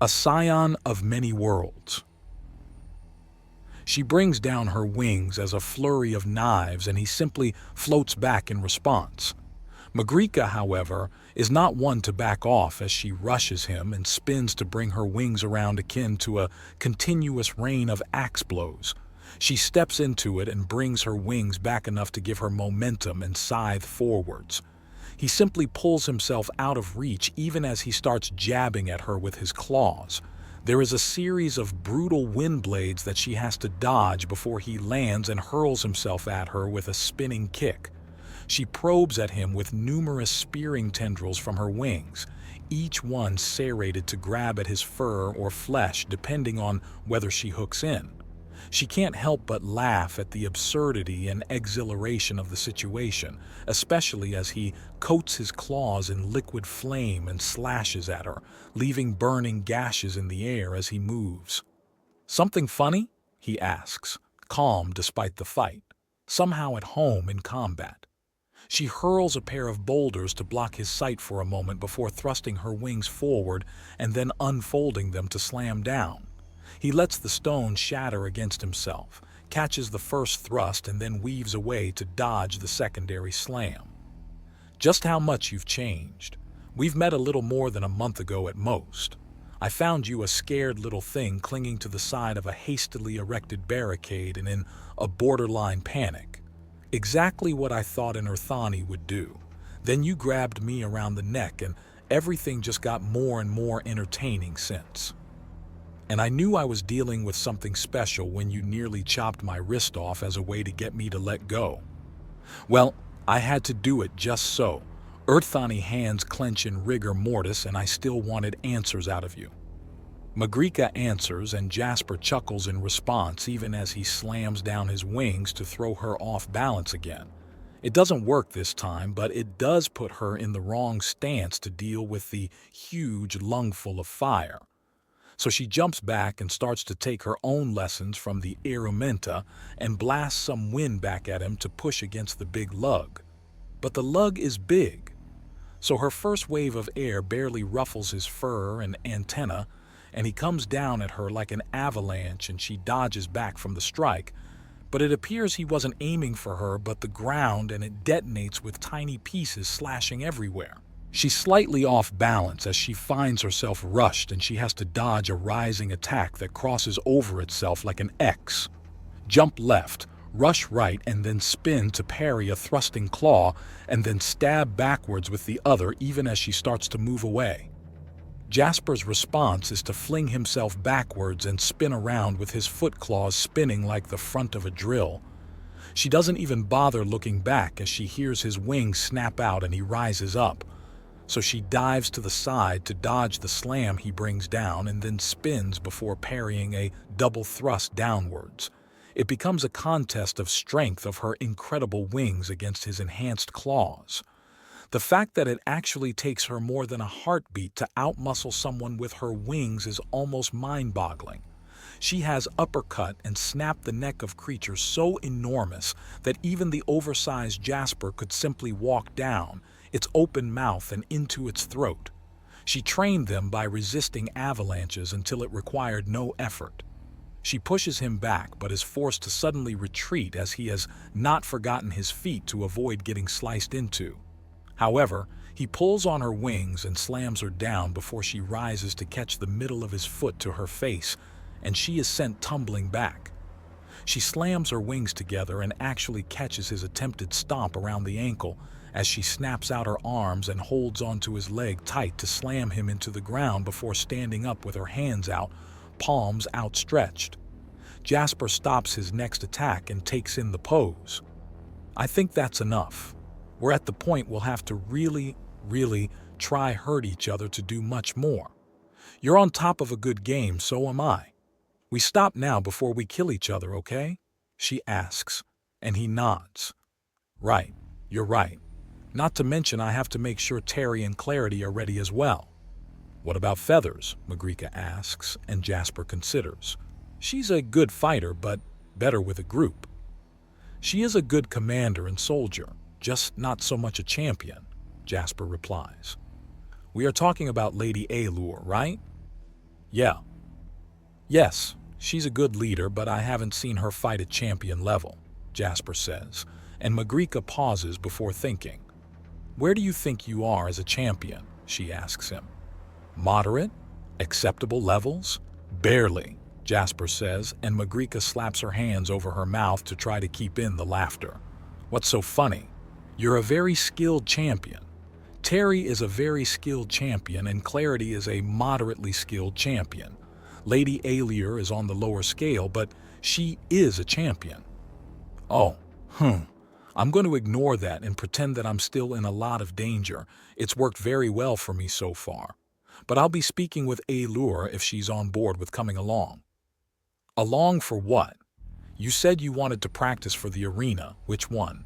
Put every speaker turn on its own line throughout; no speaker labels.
a scion of many worlds. She brings down her wings as a flurry of knives, and he simply floats back in response. Magritte, however, is not one to back off as she rushes him and spins to bring her wings around akin to a continuous rain of axe blows. She steps into it and brings her wings back enough to give her momentum and scythe forwards. He simply pulls himself out of reach even as he starts jabbing at her with his claws. There is a series of brutal wind blades that she has to dodge before he lands and hurls himself at her with a spinning kick. She probes at him with numerous spearing tendrils from her wings, each one serrated to grab at his fur or flesh depending on whether she hooks in. She can't help but laugh at the absurdity and exhilaration of the situation, especially as he coats his claws in liquid flame and slashes at her, leaving burning gashes in the air as he moves. "Something funny?" he asks, calm despite the fight, somehow at home in combat. She hurls a pair of boulders to block his sight for a moment before thrusting her wings forward and then unfolding them to slam down. He lets the stone shatter against himself, catches the first thrust, and then weaves away to dodge the secondary slam. "Just how much you've changed. We've met a little more than a month ago at most. I found you a scared little thing clinging to the side of a hastily erected barricade and in a borderline panic. Exactly what I thought an Urthani would do. Then you grabbed me around the neck and everything just got more and more entertaining since. And I knew I was dealing with something special when you nearly chopped my wrist off as a way to get me to let go. Well, I had to do it just so. Urthani hands clench in rigor mortis and I still wanted answers out of you." Magritte answers and Jasper chuckles in response even as he slams down his wings to throw her off balance again. It doesn't work this time, but it does put her in the wrong stance to deal with the huge lungful of fire. So she jumps back and starts to take her own lessons from the Erumenta and blasts some wind back at him to push against the big lug. But the lug is big, so her first wave of air barely ruffles his fur and antenna, and he comes down at her like an avalanche and she dodges back from the strike. But it appears he wasn't aiming for her but the ground, and it detonates with tiny pieces slashing everywhere. She's slightly off balance as she finds herself rushed and she has to dodge a rising attack that crosses over itself like an X. Jump left, rush right, and then spin to parry a thrusting claw, and then stab backwards with the other even as she starts to move away. Jasper's response is to fling himself backwards and spin around with his foot claws spinning like the front of a drill. She doesn't even bother looking back as she hears his wings snap out and he rises up. So she dives to the side to dodge the slam he brings down and then spins before parrying a double thrust downwards. It becomes a contest of strength of her incredible wings against his enhanced claws. The fact that it actually takes her more than a heartbeat to outmuscle someone with her wings is almost mind-boggling. She has uppercut and snapped the neck of creatures so enormous that even the oversized Jasper could simply walk down, its open mouth and into its throat. She trained them by resisting avalanches until it required no effort. She pushes him back but is forced to suddenly retreat as he has not forgotten his feet to avoid getting sliced into. However, he pulls on her wings and slams her down before she rises to catch the middle of his foot to her face, and she is sent tumbling back. She slams her wings together and actually catches his attempted stomp around the ankle as she snaps out her arms and holds onto his leg tight to slam him into the ground before standing up with her hands out, palms outstretched. Jasper stops his next attack and takes in the pose. "I think that's enough. We're at the point we'll have to really try hurt each other to do much more. You're on top of a good game, so am I. We stop now before we kill each other, okay?" she asks, and he nods. "Right, you're right. Not to mention I have to make sure Terry and Clarity are ready as well." "What about Feathers?" Magritte asks, and Jasper considers. "She's a good fighter, but better with a group." "She is a good commander and soldier, just not so much a champion," Jasper replies. "We are talking about Lady Allure, right?" Yeah. Yes, she's a good leader, but I haven't seen her fight at champion level, Jasper says, and Magrica pauses before thinking. Where do you think you are as a champion? She asks him. Moderate? Acceptable levels? Barely, Jasper says, and Magrica slaps her hands over her mouth to try to keep in the laughter. What's so funny? You're a very skilled champion. Terry is a very skilled champion, and Clarity is a moderately skilled champion. Lady Alier is on the lower scale, but she is a champion. Oh, I'm going to ignore that and pretend that I'm still in a lot of danger. It's worked very well for me so far. But I'll be speaking with Alier if she's on board with coming along. Along for what? You said you wanted to practice for the arena. Which one?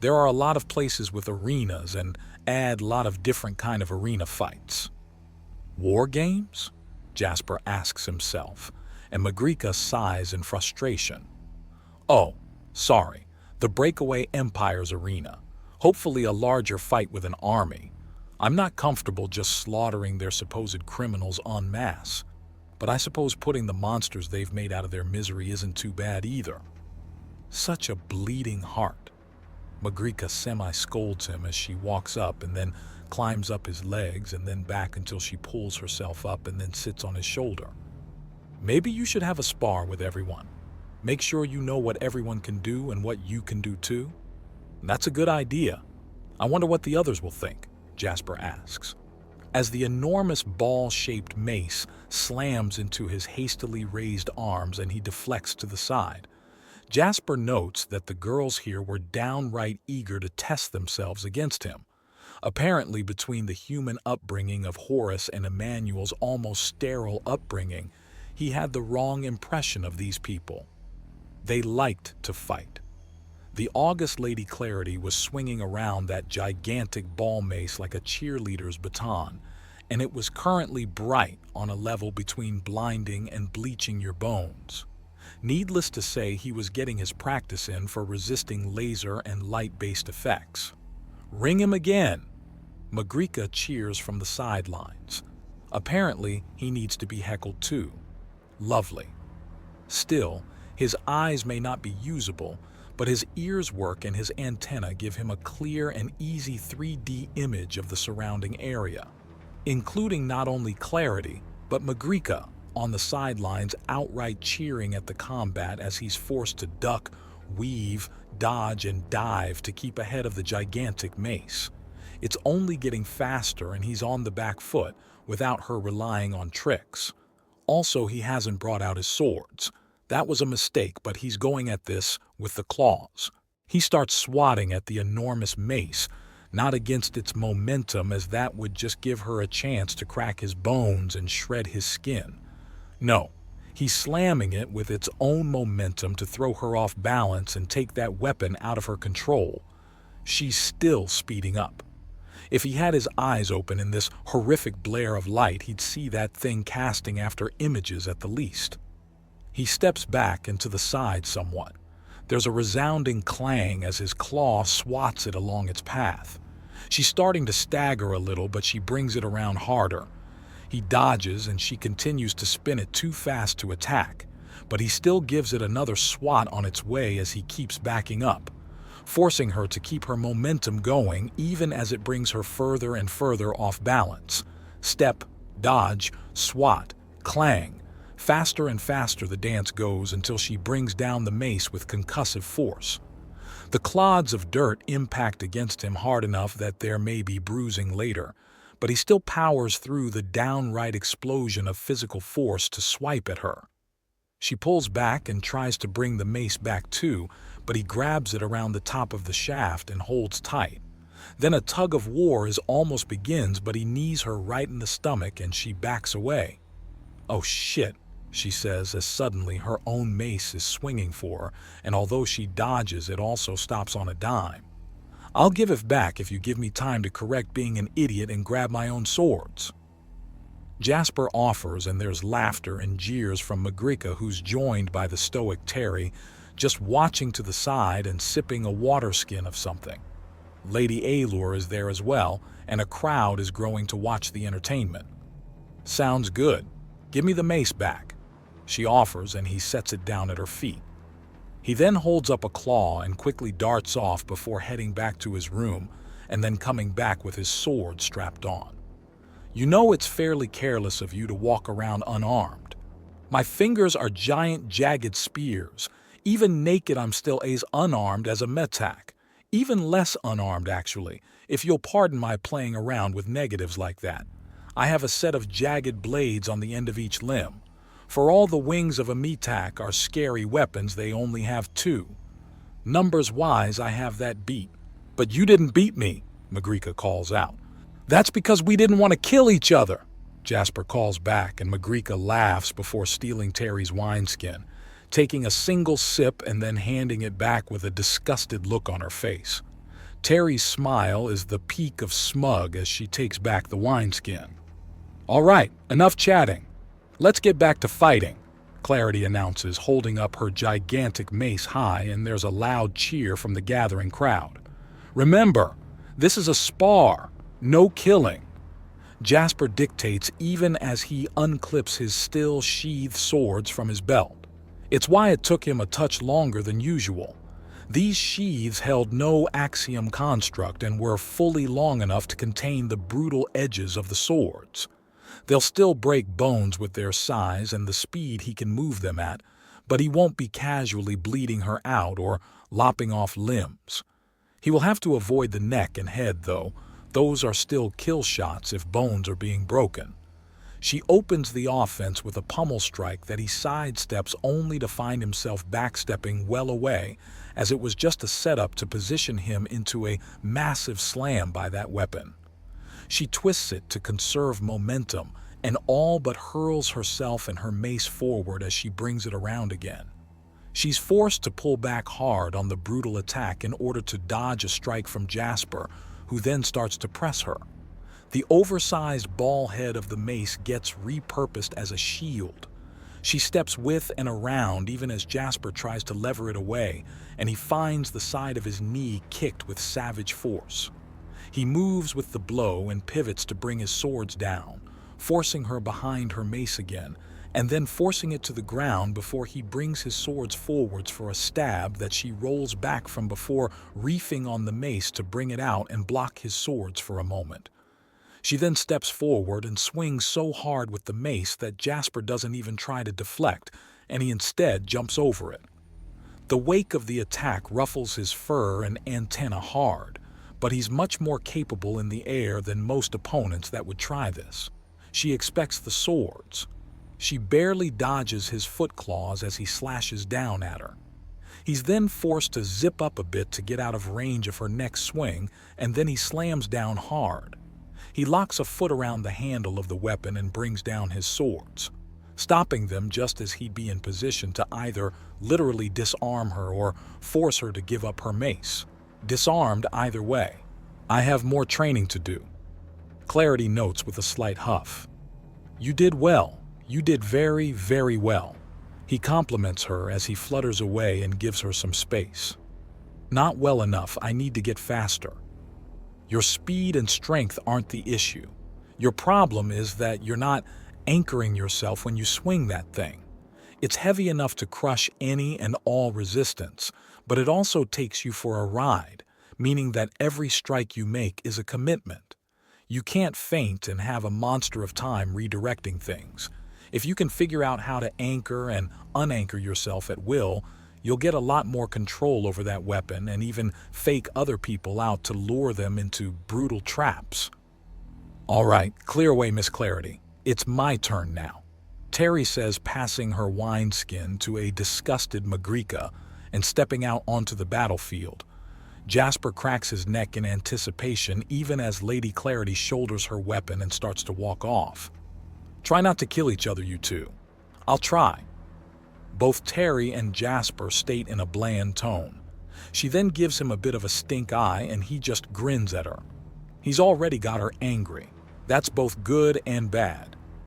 There are a lot of places with arenas and add a lot of different kind of arena fights. War games? Jasper asks himself, and Magrica sighs in frustration. Oh, sorry, the Breakaway Empire's arena. Hopefully a larger fight with an army. I'm not comfortable just slaughtering their supposed criminals en masse, but I suppose putting the monsters they've made out of their misery isn't too bad either. Such a bleeding heart. Magrica semi-scolds him as she walks up and then climbs up his legs and then back until she pulls herself up and then sits on his shoulder. Maybe you should have a spar with everyone. Make sure you know what everyone can do and what you can do too. That's a good idea. I wonder what the others will think, Jasper asks. As the enormous ball-shaped mace slams into his hastily raised arms and he deflects to the side, Jasper notes that the girls here were downright eager to test themselves against him. Apparently, between the human upbringing of Horace and Emmanuel's almost sterile upbringing, he had the wrong impression of these people. They liked to fight. The august Lady Clarity was swinging around that gigantic ball mace like a cheerleader's baton, and it was currently bright on a level between blinding and bleaching your bones. Needless to say, he was getting his practice in for resisting laser and light-based effects. Ring him again! Magrica cheers from the sidelines. Apparently, he needs to be heckled too. Lovely. Still, his eyes may not be usable, but his ears work and his antenna give him a clear and easy 3D image of the surrounding area, including not only Clarity, but Magrica on the sidelines outright cheering at the combat as he's forced to duck, weave, dodge, and dive to keep ahead of the gigantic mace. It's only getting faster and he's on the back foot without her relying on tricks. Also, he hasn't brought out his swords. That was a mistake, but he's going at this with the claws. He starts swatting at the enormous mace, not against its momentum, as that would just give her a chance to crack his bones and shred his skin. No, he's slamming it with its own momentum to throw her off balance and take that weapon out of her control. She's still speeding up. If he had his eyes open in this horrific blare of light, he'd see that thing casting after images at the least. He steps back and to the side somewhat. There's a resounding clang as his claw swats it along its path. She's starting to stagger a little, but she brings it around harder. He dodges and she continues to spin it too fast to attack, but he still gives it another swat on its way as he keeps backing up, forcing her to keep her momentum going even as it brings her further and further off balance. Step, dodge, swat, clang. Faster and faster the dance goes until she brings down the mace with concussive force. The clods of dirt impact against him hard enough that there may be bruising later, but he still powers through the downright explosion of physical force to swipe at her. She pulls back and tries to bring the mace back too, but he grabs it around the top of the shaft and holds tight. Then a tug of war almost begins, but he knees her right in the stomach and she backs away. "Oh shit," she says as suddenly her own mace is swinging for her, and although she dodges, it also stops on a dime. "I'll give it back if you give me time to correct being an idiot and grab my own swords." Jasper offers, and there's laughter and jeers from Magrica, who's joined by the stoic Terry, just watching to the side and sipping a water skin of something. Lady Alier is there as well, and a crowd is growing to watch the entertainment. "Sounds good. "Give me the mace back." She offers, and he sets it down at her feet. He then holds up a claw and quickly darts off before heading back to his room and then coming back with his sword strapped on. "You know it's fairly careless of you to walk around unarmed. My fingers are giant jagged spears. Even naked I'm still as unarmed as a metak. Even less unarmed, actually, if you'll pardon my playing around with negatives like that. I have a set of jagged blades on the end of each limb. For all the wings of a metak are scary weapons, they only have two. Numbers-wise, I have that beat. But you didn't beat me," Magrica calls out. "That's because we didn't want to kill each other," Jasper calls back, and Magrica laughs before stealing Terry's wineskin, taking a single sip and then handing it back with a disgusted look on her face. Terry's smile is the peak of smug as she takes back the wineskin. "All right, enough chatting. Let's get back to fighting," Clarity announces, holding up her gigantic mace high, and there's a loud cheer from the gathering crowd. "Remember, this is a spar, no killing." Jasper dictates even as he unclips his still sheathed swords from his belt. It's why it took him a touch longer than usual. These sheaths held no axiom construct and were fully long enough to contain the brutal edges of the swords. They'll still break bones with their size and the speed he can move them at, but he won't be casually bleeding her out or lopping off limbs. He will have to avoid the neck and head, though. Those are still kill shots if bones are being broken. She opens the offense with a pummel strike that he sidesteps only to find himself backstepping well away, as it was just a setup to position him into a massive slam by that weapon. She twists it to conserve momentum and all but hurls herself and her mace forward as she brings it around again. She's forced to pull back hard on the brutal attack in order to dodge a strike from Jasper, who then starts to press her. The oversized ball head of the mace gets repurposed as a shield. She steps with and around even as Jasper tries to lever it away, and he finds the side of his knee kicked with savage force. He moves with the blow and pivots to bring his swords down, forcing her behind her mace again, and then forcing it to the ground before he brings his swords forwards for a stab that she rolls back from before reefing on the mace to bring it out and block his swords for a moment. She then steps forward and swings so hard with the mace that Jasper doesn't even try to deflect, and he instead jumps over it. The wake of the attack ruffles his fur and antenna hard, but he's much more capable in the air than most opponents that would try this. She expects the swords. She barely dodges his foot claws as he slashes down at her. He's then forced to zip up a bit to get out of range of her next swing, and then he slams down hard. He locks a foot around the handle of the weapon and brings down his swords, stopping them just as he'd be in position to either literally disarm her or force her to give up her mace. Disarmed either way. "I have more training to do," Clarity notes with a slight huff. "You did well. You did very, very well." He compliments her as he flutters away and gives her some space. "Not well enough. I need to get faster. Your speed and strength aren't the issue. Your problem is that you're not anchoring yourself when you swing that thing. It's heavy enough to crush any and all resistance, but it also takes you for a ride, meaning that every strike you make is a commitment. You can't faint and have a monster of time redirecting things. If you can figure out how to anchor and unanchor yourself at will, you'll get a lot more control over that weapon and even fake other people out to lure them into brutal traps." "All right, clear away, Miss Clarity. It's my turn now," Terry says, passing her wineskin to a disgusted Magrica and stepping out onto the battlefield. Jasper cracks his neck in anticipation even as Lady Clarity shoulders her weapon and starts to walk off. "Try not to kill each other, you two." "I'll try," both Terry and Jasper state in a bland tone. She then gives him a bit of a stink eye and he just grins at her. He's already got her angry. That's both good and bad.